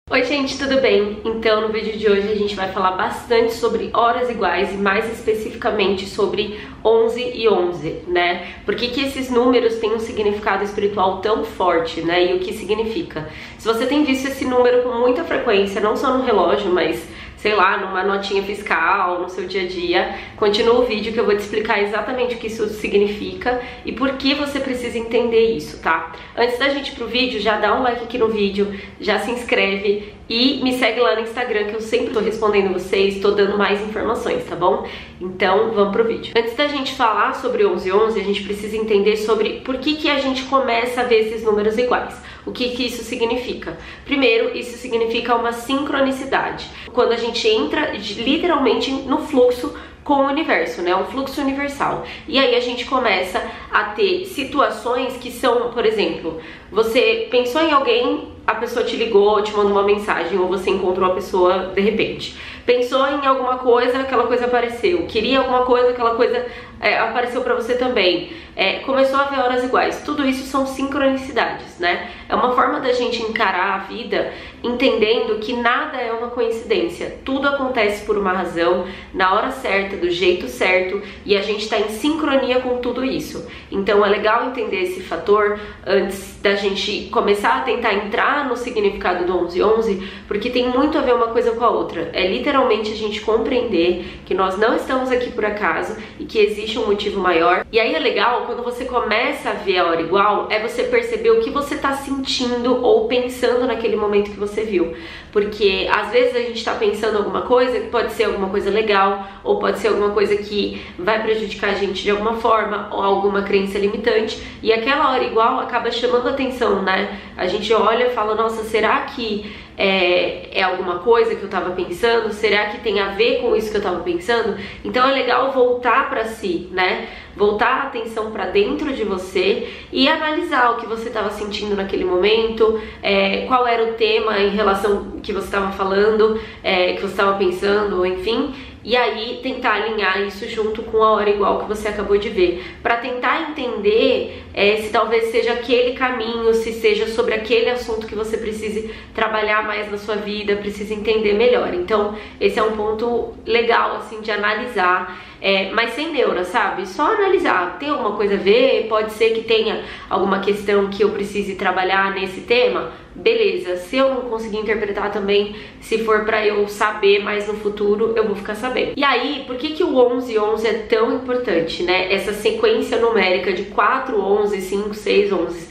Oi gente, tudo bem? Então no vídeo de hoje a gente vai falar bastante sobre horas iguais e mais especificamente sobre 11 e 11, né? Por que esses números têm um significado espiritual tão forte, né? E o que significa? Se você tem visto esse número com muita frequência, não só no relógio, mas sei lá, numa notinha fiscal, no seu dia a dia, continua o vídeo que eu vou te explicar exatamente o que isso significa e por que você precisa entender isso, tá? Antes da gente ir pro vídeo, já dá um like aqui no vídeo, já se inscreve e me segue lá no Instagram que eu sempre tô respondendo vocês, tô dando mais informações, tá bom? Então vamos pro vídeo. Antes da gente falar sobre 11 e 11, a gente precisa entender sobre por que a gente começa a ver esses números iguais. O que isso significa? Primeiro, isso significa uma sincronicidade. Quando a gente entra literalmente no fluxo com o universo, né? Um fluxo universal. E aí a gente começa a ter situações que são, por exemplo, você pensou em alguém, a pessoa te ligou, te mandou uma mensagem, ou você encontrou a pessoa de repente. Pensou em alguma coisa, aquela coisa apareceu. Queria alguma coisa, aquela coisa apareceu pra você também. Começou a ver horas iguais. Tudo isso são sincronicidades, né? É uma forma da gente encarar a vida entendendo que nada é uma coincidência. Tudo acontece por uma razão, na hora certa, do jeito certo, e a gente tá em sincronia com tudo isso. Então é legal entender esse fator antes da gente começar a tentar entrar no significado do 11 e 11, porque tem muito a ver uma coisa com a outra. É literalmente a gente compreender que nós não estamos aqui por acaso e que existe um motivo maior. E aí é legal, quando você começa a ver a hora igual, é você perceber o que você tá sentindo ou pensando naquele momento que você viu. Porque às vezes a gente tá pensando alguma coisa que pode ser alguma coisa legal, ou pode ser alguma coisa que vai prejudicar a gente de alguma forma, ou alguma crença limitante, e aquela hora igual acaba chamando a atenção, né? A gente olha e fala, nossa, será que é alguma coisa que eu tava pensando? Será que tem a ver com isso que eu tava pensando? Então é legal voltar pra si, né? Voltar a atenção pra dentro de você e analisar o que você tava sentindo naquele momento, qual era o tema em relação ao que você tava falando, que você tava pensando, enfim. E aí tentar alinhar isso junto com a hora igual que você acabou de ver, para tentar entender se talvez seja aquele caminho, se seja sobre aquele assunto que você precise trabalhar mais na sua vida, precisa entender melhor. Então esse é um ponto legal assim de analisar, mas sem neura, sabe? Só analisar, tem alguma coisa a ver, pode ser que tenha alguma questão que eu precise trabalhar nesse tema, beleza. Se eu não conseguir interpretar também, se for pra eu saber mais no futuro, eu vou ficar sabendo. E aí, por que o 11 e 11 é tão importante, né? Essa sequência numérica de 4, 11, 5, 6, 11.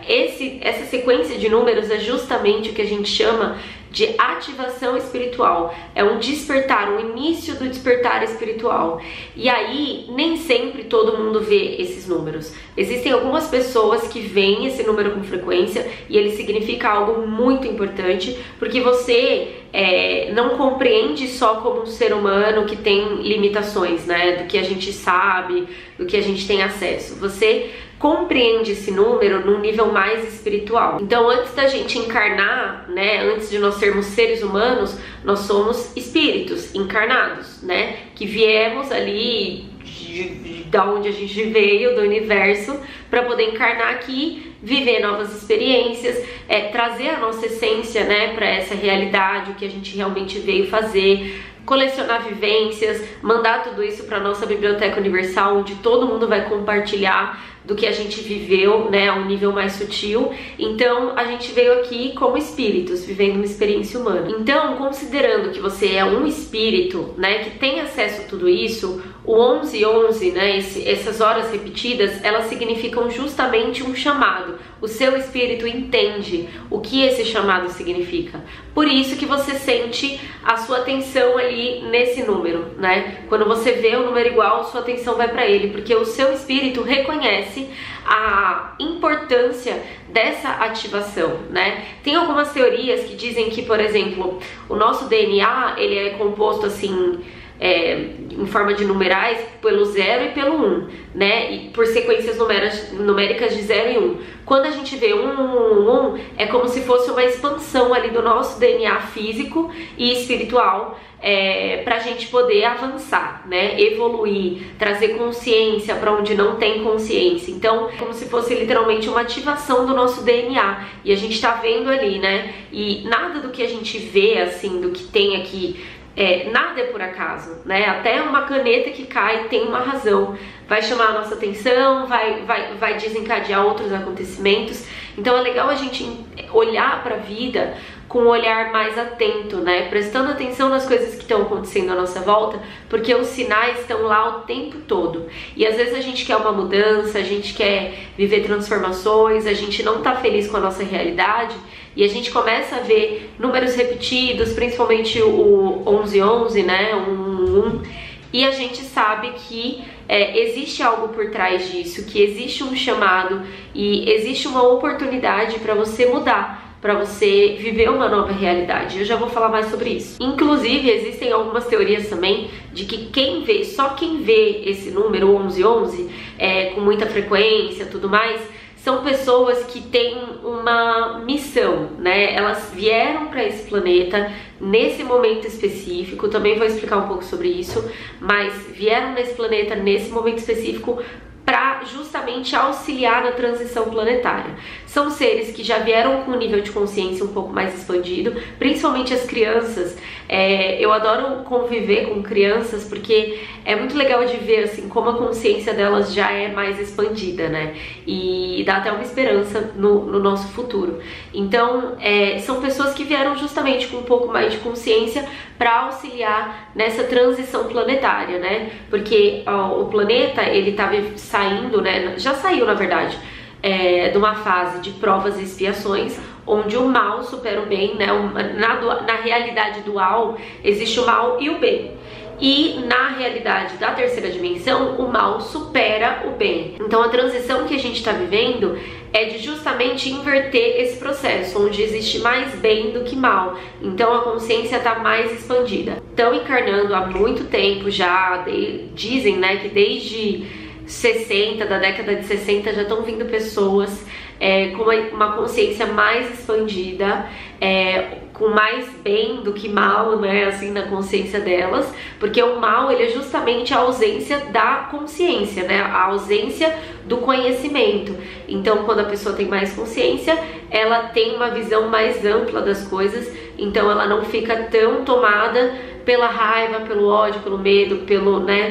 Essa sequência de números é justamente o que a gente chama de ativação espiritual. É um despertar, um início do despertar espiritual. E aí, nem sempre todo mundo vê esses números. Existem algumas pessoas que veem esse número com frequência e ele significa algo muito importante, porque você não compreende só como um ser humano que tem limitações, né? Do que a gente sabe, do que a gente tem acesso. Você compreende esse número num nível mais espiritual. Então, antes da gente encarnar, né, antes de nós sermos seres humanos, nós somos espíritos encarnados, né, que viemos ali da onde a gente veio, do universo, para poder encarnar aqui, viver novas experiências, trazer a nossa essência, né, para essa realidade, o que a gente realmente veio fazer, colecionar vivências, mandar tudo isso para nossa biblioteca universal, onde todo mundo vai compartilhar do que a gente viveu, né, a um nível mais sutil. Então a gente veio aqui como espíritos, vivendo uma experiência humana. Então, considerando que você é um espírito, né, que tem acesso a tudo isso, o 11 e 11, né, essas horas repetidas, elas significam justamente um chamado. O seu espírito entende o que esse chamado significa. Por isso que você sente a sua atenção ali nesse número, né? Quando você vê o número igual, sua atenção vai para ele, porque o seu espírito reconhece a importância dessa ativação, né? Tem algumas teorias que dizem que, por exemplo, o nosso DNA, ele é composto assim, em forma de numerais pelo 0 e pelo 1, né? E por sequências numéricas de 0 e 1. Quando a gente vê 1, 1, 1, é como se fosse uma expansão ali do nosso DNA físico e espiritual, pra gente poder avançar, né? Evoluir, trazer consciência para onde não tem consciência. Então, como se fosse literalmente uma ativação do nosso DNA. E a gente tá vendo ali, né? E nada do que a gente vê, assim, do que tem aqui, nada é por acaso, né? Até uma caneta que cai tem uma razão. Vai chamar a nossa atenção, vai desencadear outros acontecimentos. Então é legal a gente olhar para a vida com um olhar mais atento, né? Prestando atenção nas coisas que estão acontecendo à nossa volta, porque os sinais estão lá o tempo todo. E às vezes a gente quer uma mudança, a gente quer viver transformações, a gente não tá feliz com a nossa realidade, e a gente começa a ver números repetidos, principalmente o 1111, né? 111, e a gente sabe que existe algo por trás disso, que existe um chamado e existe uma oportunidade para você mudar, para você viver uma nova realidade. Eu já vou falar mais sobre isso. Inclusive, existem algumas teorias também de que só quem vê esse número 1111 com muita frequência, tudo mais, são pessoas que têm uma missão, né? Elas vieram para esse planeta nesse momento específico, também vou explicar um pouco sobre isso, mas vieram nesse planeta nesse momento específico para justamente auxiliar na transição planetária. São seres que já vieram com um nível de consciência um pouco mais expandido, principalmente as crianças. Eu adoro conviver com crianças porque é muito legal de ver assim como a consciência delas já é mais expandida, né? E dá até uma esperança no nosso futuro. Então, são pessoas que vieram justamente com um pouco mais de consciência para auxiliar nessa transição planetária, né? Porque o planeta, ele tá saindo, né? Já saiu, na verdade, de uma fase de provas e expiações, onde o mal supera o bem, né? Na realidade dual, existe o mal e o bem. E na realidade da terceira dimensão, o mal supera o bem. Então a transição que a gente está vivendo é de justamente inverter esse processo, onde existe mais bem do que mal. Então a consciência está mais expandida. Estão encarnando há muito tempo já, dizem, né, que desde da década de 60 já estão vindo pessoas com uma consciência mais expandida, com mais bem do que mal, né, assim, na consciência delas, porque o mal, ele é justamente a ausência da consciência, né, a ausência do conhecimento. Então, quando a pessoa tem mais consciência, ela tem uma visão mais ampla das coisas, então ela não fica tão tomada pela raiva, pelo ódio, pelo medo,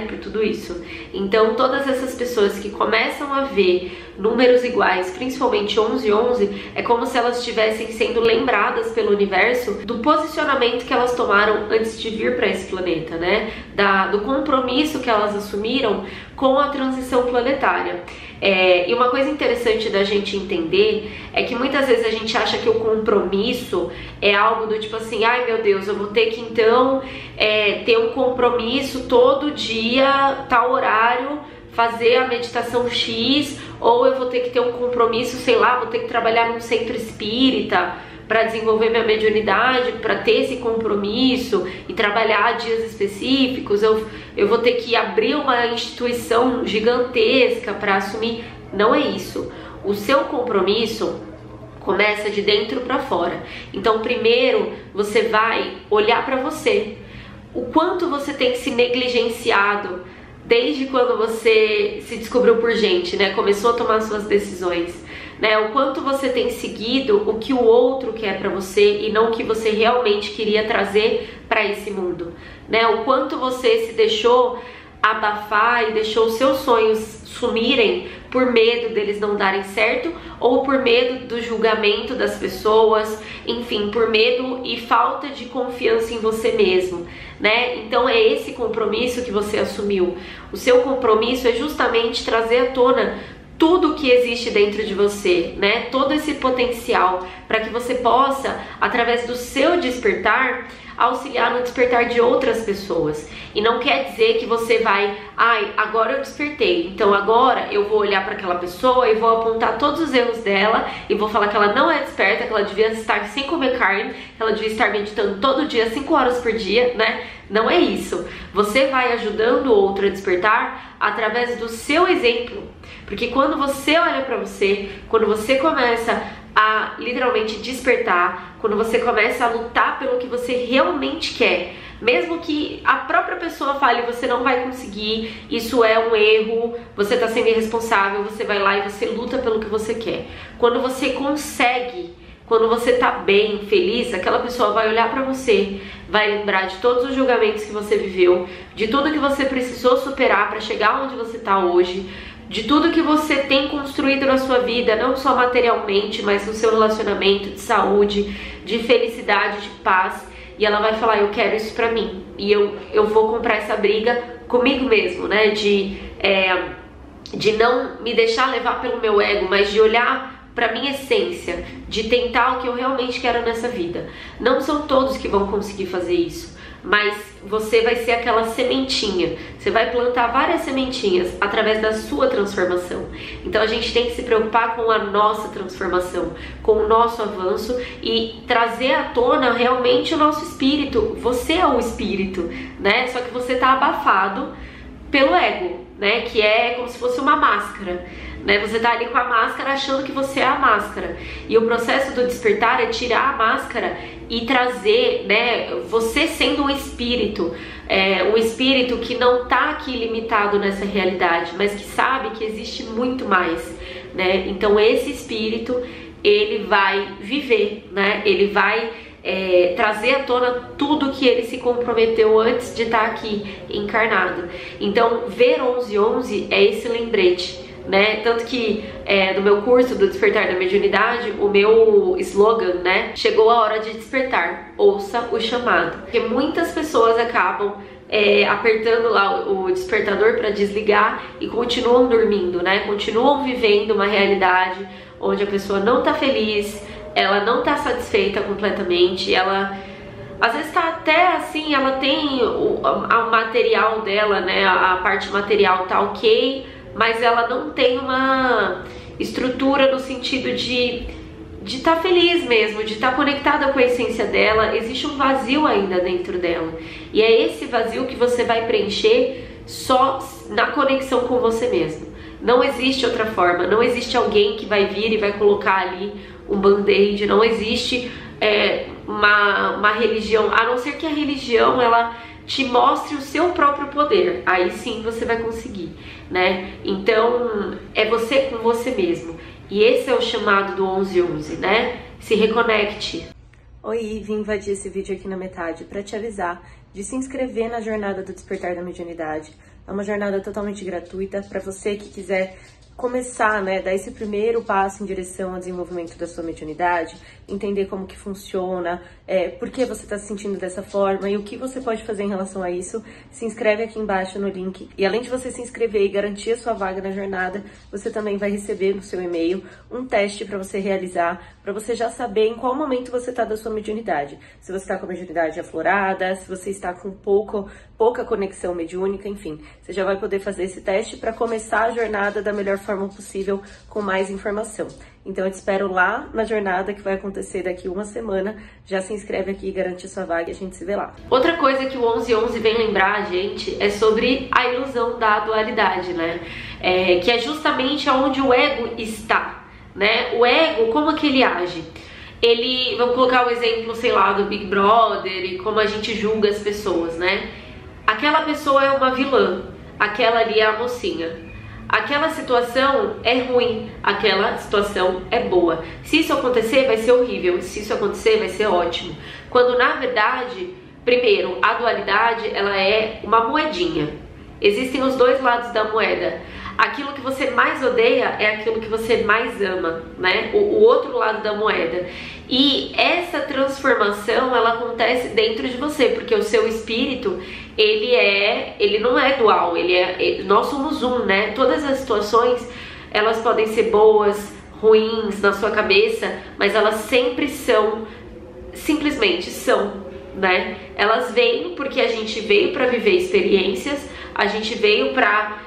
por tudo isso. Então, todas essas pessoas que começam a ver números iguais, principalmente 1111, é como se elas estivessem sendo lembradas pelo universo do posicionamento que elas tomaram antes de vir para esse planeta, né? Do compromisso que elas assumiram com a transição planetária. E uma coisa interessante da gente entender é que muitas vezes a gente acha que o compromisso é algo do tipo assim, ai meu Deus, eu vou ter que então ter um compromisso todo dia, tal horário, fazer a meditação X, ou eu vou ter que ter um compromisso, sei lá, vou ter que trabalhar num centro espírita para desenvolver minha mediunidade, para ter esse compromisso e trabalhar dias específicos, eu vou ter que abrir uma instituição gigantesca para assumir. Não é isso. O seu compromisso começa de dentro para fora. Então, primeiro, você vai olhar para você. O quanto você tem se negligenciado desde quando você se descobriu por gente, né? Começou a tomar suas decisões. Né, o quanto você tem seguido o que o outro quer pra você e não o que você realmente queria trazer pra esse mundo, né? O quanto você se deixou abafar e deixou os seus sonhos sumirem por medo deles não darem certo ou por medo do julgamento das pessoas, enfim, por medo e falta de confiança em você mesmo, né? Então é esse compromisso que você assumiu. O seu compromisso é justamente trazer à tona tudo que existe dentro de você, né? Todo esse potencial para que você possa, através do seu despertar, auxiliar no despertar de outras pessoas. E não quer dizer que você vai, agora eu despertei, então agora eu vou olhar para aquela pessoa e vou apontar todos os erros dela e vou falar que ela não é desperta, que ela devia estar sem comer carne, que ela devia estar meditando todo dia, 5 horas por dia, né? Não é isso. Você vai ajudando o outro a despertar através do seu exemplo. Porque quando você olha pra você, quando você começa a literalmente despertar, quando você começa a lutar pelo que você realmente quer, mesmo que a própria pessoa fale, você não vai conseguir, isso é um erro, você tá sendo irresponsável, você vai lá e você luta pelo que você quer. Quando você consegue, quando você tá bem, feliz, aquela pessoa vai olhar pra você, vai lembrar de todos os julgamentos que você viveu, de tudo que você precisou superar pra chegar onde você tá hoje, de tudo que você tem construído na sua vida, não só materialmente, mas no seu relacionamento, de saúde, de felicidade, de paz. E ela vai falar, eu quero isso pra mim. E eu vou comprar essa briga comigo mesmo, né? De não me deixar levar pelo meu ego, mas de olhar pra minha essência, de tentar o que eu realmente quero nessa vida. Não são todos que vão conseguir fazer isso, mas você vai ser aquela sementinha. Você vai plantar várias sementinhas através da sua transformação. Então a gente tem que se preocupar com a nossa transformação, com o nosso avanço e trazer à tona realmente o nosso espírito. Você é o espírito, né? Só que você tá abafado pelo ego, né? Que é como se fosse uma máscara, né? Você tá ali com a máscara achando que você é a máscara. E o processo do despertar é tirar a máscara e trazer, né, você sendo um espírito que não tá aqui limitado nessa realidade, mas que sabe que existe muito mais, né? Então esse espírito, ele vai viver, né? Ele vai trazer à tona tudo que ele se comprometeu antes de estar aqui encarnado. Então ver 1111 é esse lembrete, né? Tanto que no meu curso do Despertar da Mediunidade, o meu slogan, né? Chegou a hora de despertar, ouça o chamado. Porque muitas pessoas acabam apertando lá o despertador para desligar e continuam dormindo, né? Continuam vivendo uma realidade onde a pessoa não tá feliz, ela não tá satisfeita completamente, ela às vezes tá até assim, ela tem o material dela, né? A parte material tá ok, mas ela não tem uma estrutura no sentido de estar feliz mesmo, de estar conectada com a essência dela. Existe um vazio ainda dentro dela. E é esse vazio que você vai preencher só na conexão com você mesmo. Não existe outra forma, não existe alguém que vai vir e vai colocar ali um band-aid, não existe uma religião, a não ser que a religião ela te mostre o seu próprio poder, aí sim você vai conseguir, né? Então é você com você mesmo, e esse é o chamado do 1111, né? Se reconecte. Oi, vim invadir esse vídeo aqui na metade para te avisar de se inscrever na jornada do Despertar da Mediunidade. É uma jornada totalmente gratuita para você que quiser começar, né, dar esse primeiro passo em direção ao desenvolvimento da sua mediunidade, entender como que funciona, por que você está se sentindo dessa forma e o que você pode fazer em relação a isso. Se inscreve aqui embaixo no link, e além de você se inscrever e garantir a sua vaga na jornada, você também vai receber no seu e-mail um teste para você realizar, para você já saber em qual momento você está da sua mediunidade. Se você está com a mediunidade aflorada, se você está com pouca conexão mediúnica, enfim, você já vai poder fazer esse teste para começar a jornada da melhor forma possível, com mais informação. Então eu te espero lá na jornada que vai acontecer daqui uma semana. Já se inscreve aqui e garante a sua vaga e a gente se vê lá. Outra coisa que o 1111 vem lembrar a gente é sobre a ilusão da dualidade, né? Que é justamente onde o ego está, né? O ego, como que ele age? Ele, vamos colocar o exemplo, sei lá, do Big Brother e como a gente julga as pessoas, né? Aquela pessoa é uma vilã, aquela ali é a mocinha. Aquela situação é ruim, aquela situação é boa. Se isso acontecer, vai ser horrível. Se isso acontecer, vai ser ótimo. Quando, na verdade, primeiro, a dualidade, ela é uma moedinha. Existem os dois lados da moeda. Aquilo que você mais odeia é aquilo que você mais ama, né? O outro lado da moeda. E essa transformação, ela acontece dentro de você, porque o seu espírito, ele não é dual, nós somos um, né? Todas as situações, elas podem ser boas, ruins na sua cabeça, mas elas sempre são, simplesmente são, né? Elas vêm porque a gente veio para viver experiências, a gente veio para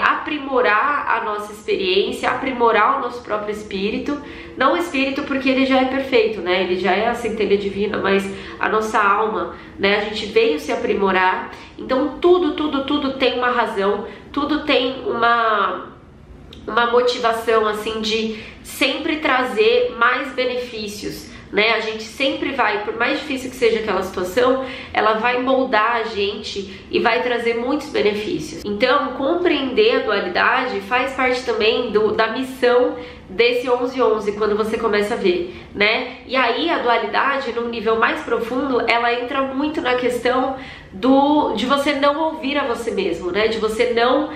aprimorar a nossa experiência, aprimorar o nosso próprio espírito, não o espírito porque ele já é perfeito, né? Ele já é a centelha divina, mas a nossa alma, né? A gente veio se aprimorar. Então tudo tem uma razão, tudo tem uma motivação assim de sempre trazer mais benefícios, né? A gente sempre vai, por mais difícil que seja aquela situação, ela vai moldar a gente e vai trazer muitos benefícios. Então, compreender a dualidade faz parte também da missão desse 11-11, quando você começa a ver, né? E aí a dualidade, num nível mais profundo, ela entra muito na questão de você não ouvir a você mesmo, né? De você não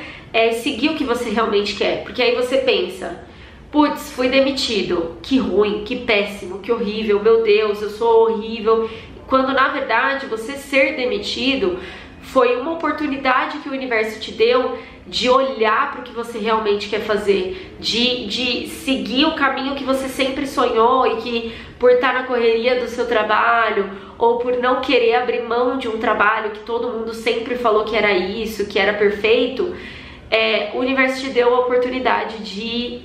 seguir o que você realmente quer. Porque aí você pensa, putz, fui demitido, que ruim, que péssimo, que horrível, meu Deus, eu sou horrível. Quando na verdade você ser demitido foi uma oportunidade que o universo te deu de olhar para o que você realmente quer fazer, de seguir o caminho que você sempre sonhou e que por estar na correria do seu trabalho ou por não querer abrir mão de um trabalho que todo mundo sempre falou que era isso, que era perfeito, o universo te deu a oportunidade de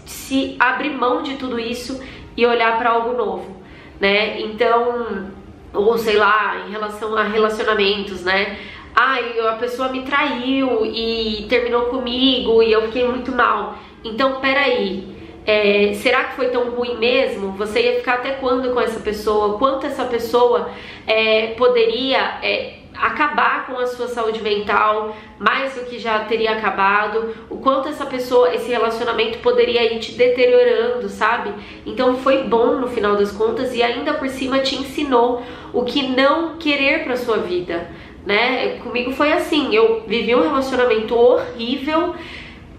se abrir mão de tudo isso e olhar para algo novo, né? Então, ou sei lá, em relação a relacionamentos, né? A pessoa me traiu e terminou comigo e eu fiquei muito mal. Então, peraí, será que foi tão ruim mesmo? Você ia ficar até quando com essa pessoa? Quanto essa pessoa poderia acabar com a sua saúde mental, mais do que já teria acabado, o quanto essa pessoa, esse relacionamento poderia ir te deteriorando, sabe? Então foi bom no final das contas e ainda por cima te ensinou o que não querer pra sua vida, né? Comigo foi assim, eu vivi um relacionamento horrível,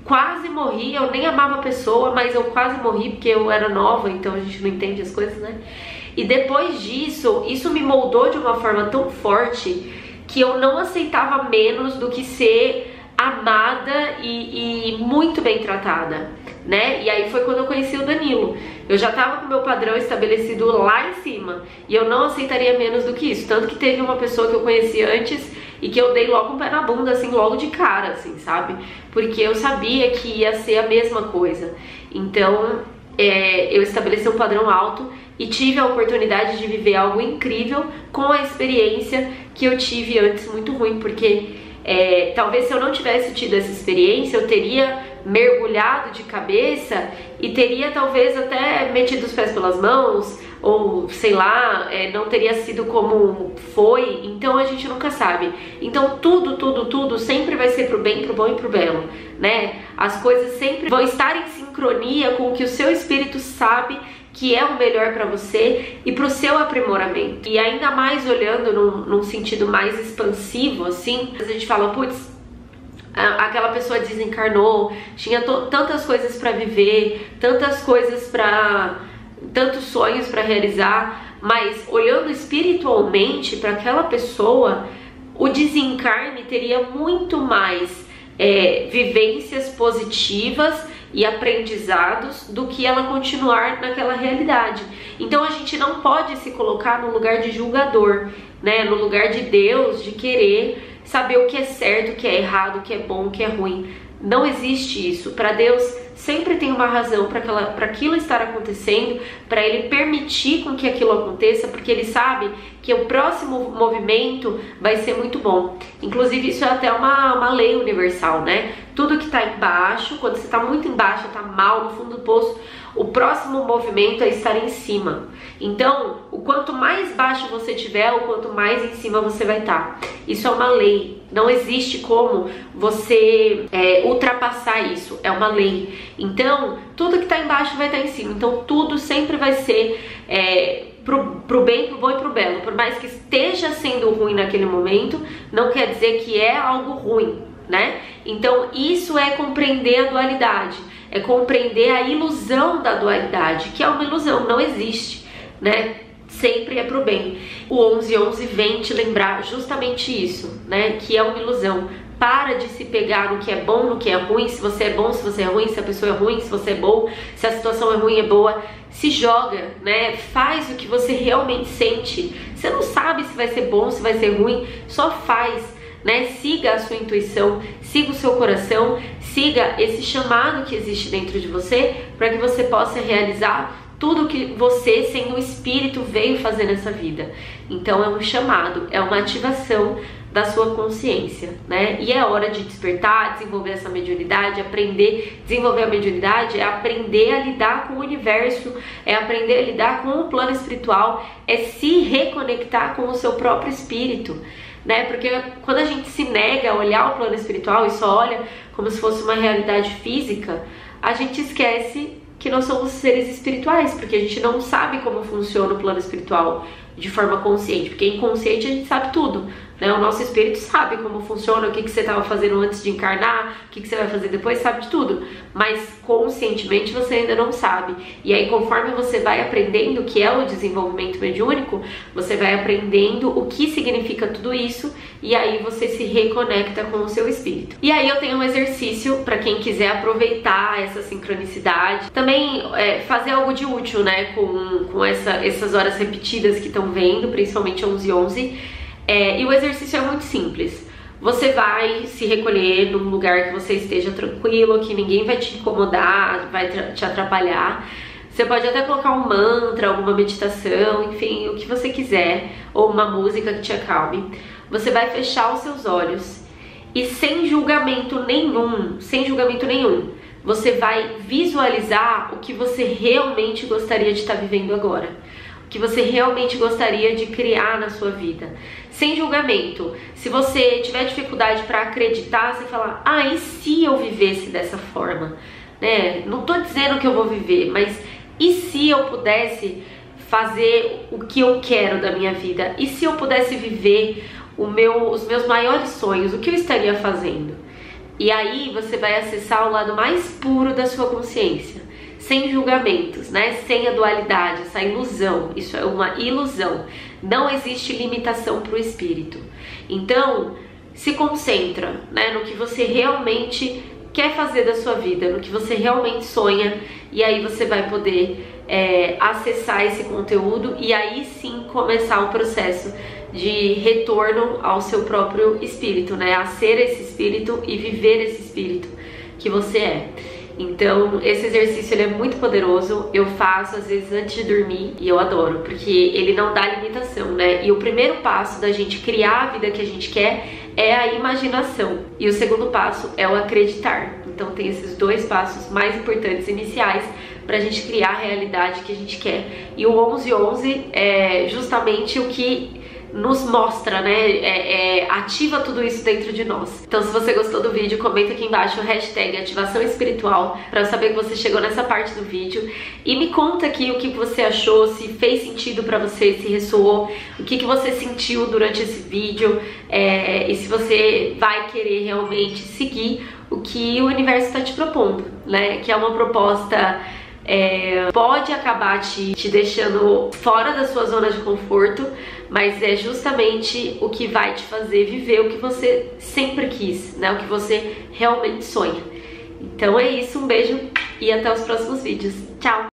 quase morri, eu nem amava a pessoa, mas eu quase morri porque eu era nova, então a gente não entende as coisas, né? E depois disso, isso me moldou de uma forma tão forte que eu não aceitava menos do que ser amada e muito bem tratada, né? E aí foi quando eu conheci o Danilo. Eu já tava com o meu padrão estabelecido lá em cima e eu não aceitaria menos do que isso. Tanto que teve uma pessoa que eu conheci antes e que eu dei logo um pé na bunda, assim, logo de cara, assim, sabe? Porque eu sabia que ia ser a mesma coisa. Então, eu estabeleci um padrão alto e tive a oportunidade de viver algo incrível com a experiência que eu tive antes muito ruim, porque talvez se eu não tivesse tido essa experiência, eu teria mergulhado de cabeça e teria talvez até metido os pés pelas mãos, ou sei lá, não teria sido como foi. Então a gente nunca sabe. Então tudo sempre vai ser pro bem, pro bom e pro belo, né? As coisas sempre vão estar em sincronia com o que o seu espírito sabe que é o melhor para você e para o seu aprimoramento. E ainda mais olhando num sentido mais expansivo, assim, a gente fala, putz, aquela pessoa desencarnou, tinha tantas coisas para viver, tantas coisas tantos sonhos para realizar, mas olhando espiritualmente para aquela pessoa, o desencarne teria muito mais vivências positivas e aprendizados do que ela continuar naquela realidade. Então a gente não pode se colocar no lugar de julgador, né? No lugar de Deus, de querer saber o que é certo, o que é errado, o que é bom, o que é ruim. Não existe isso. Para Deus sempre tem uma razão para aquilo estar acontecendo, para Ele permitir com que aquilo aconteça, porque Ele sabe que o próximo movimento vai ser muito bom. Inclusive isso é até uma lei universal, né? Tudo que tá embaixo, quando você tá muito embaixo, tá mal, no fundo do poço, o próximo movimento é estar em cima. Então, o quanto mais baixo você tiver, o quanto mais em cima você vai estar. Isso é uma lei. Não existe como você ultrapassar isso. É uma lei. Então, tudo que tá embaixo vai estar em cima. Então, tudo sempre vai ser pro bem, pro bom e pro belo. Por mais que esteja sendo ruim naquele momento, não quer dizer que é algo ruim, né? Então, isso é compreender a dualidade. É compreender a ilusão da dualidade, que é uma ilusão, não existe, né? Sempre é pro bem. O 11-11 vem te lembrar justamente isso, né? Que é uma ilusão. Para de se pegar no que é bom, no que é ruim, se você é bom, se você é ruim, se a pessoa é ruim, se você é bom, se a situação é ruim, é boa. Se joga, né? Faz o que você realmente sente. Você não sabe se vai ser bom, se vai ser ruim, só faz. né? Siga a sua intuição, siga o seu coração, siga esse chamado que existe dentro de você, para que você possa realizar tudo que você, sendo o espírito, veio fazer nessa vida. Então é um chamado, é uma ativação da sua consciência, né? E é hora de despertar, desenvolver essa mediunidade, aprender. Desenvolver a mediunidade é aprender a lidar com o universo, é aprender a lidar com o plano espiritual, é se reconectar com o seu próprio espírito, né? Porque quando a gente se nega a olhar o plano espiritual e só olha como se fosse uma realidade física, a gente esquece que nós somos seres espirituais, porque a gente não sabe como funciona o plano espiritual de forma consciente, porque inconsciente a gente sabe tudo, né? O nosso espírito sabe como funciona, o que você estava fazendo antes de encarnar, o que você vai fazer depois, sabe de tudo, mas conscientemente você ainda não sabe. E aí, conforme você vai aprendendo o que é o desenvolvimento mediúnico, você vai aprendendo o que significa tudo isso, e aí você se reconecta com o seu espírito. E aí eu tenho um exercício para quem quiser aproveitar essa sincronicidade, também fazer algo de útil, né, com essas horas repetidas que estão vendo, principalmente 11h11. E o exercício é muito simples. Você vai se recolher num lugar que você esteja tranquilo, que ninguém vai te incomodar, vai te atrapalhar. Você pode até colocar um mantra, alguma meditação, enfim, o que você quiser, ou uma música que te acalme. Você vai fechar os seus olhos e sem julgamento nenhum, você vai visualizar o que você realmente gostaria de estar vivendo agora, o que você realmente gostaria de criar na sua vida, sem julgamento. Se você tiver dificuldade para acreditar, você fala, e se eu vivesse dessa forma, né? Não tô dizendo que eu vou viver, mas e se eu pudesse fazer o que eu quero da minha vida? E se eu pudesse viver os meus maiores sonhos, o que eu estaria fazendo? E aí você vai acessar o lado mais puro da sua consciência, sem julgamentos, né? Sem a dualidade, essa ilusão. Isso é uma ilusão. Não existe limitação para o espírito. Então, se concentra, né, no que você realmente quer fazer da sua vida, no que você realmente sonha, e aí você vai poder acessar esse conteúdo e aí sim começar o processo de retorno ao seu próprio espírito, né? A ser esse espírito e viver esse espírito que você é. Então, esse exercício ele é muito poderoso, eu faço às vezes antes de dormir e eu adoro, porque ele não dá limitação, né? E o primeiro passo da gente criar a vida que a gente quer é a imaginação, e o segundo passo é o acreditar. Então tem esses dois passos mais importantes iniciais pra gente criar a realidade que a gente quer. E o 11h11 é justamente o que nos mostra, né, ativa tudo isso dentro de nós. Então se você gostou do vídeo, comenta aqui embaixo o hashtag ativação espiritual para eu saber que você chegou nessa parte do vídeo, e me conta aqui o que você achou, se fez sentido para você, se ressoou, o que você sentiu durante esse vídeo, e se você vai querer realmente seguir o que o universo está te propondo, né, que é uma proposta pode acabar te deixando fora da sua zona de conforto, mas é justamente o que vai te fazer viver o que você sempre quis, né? O que você realmente sonha. Então é isso, um beijo e até os próximos vídeos. Tchau!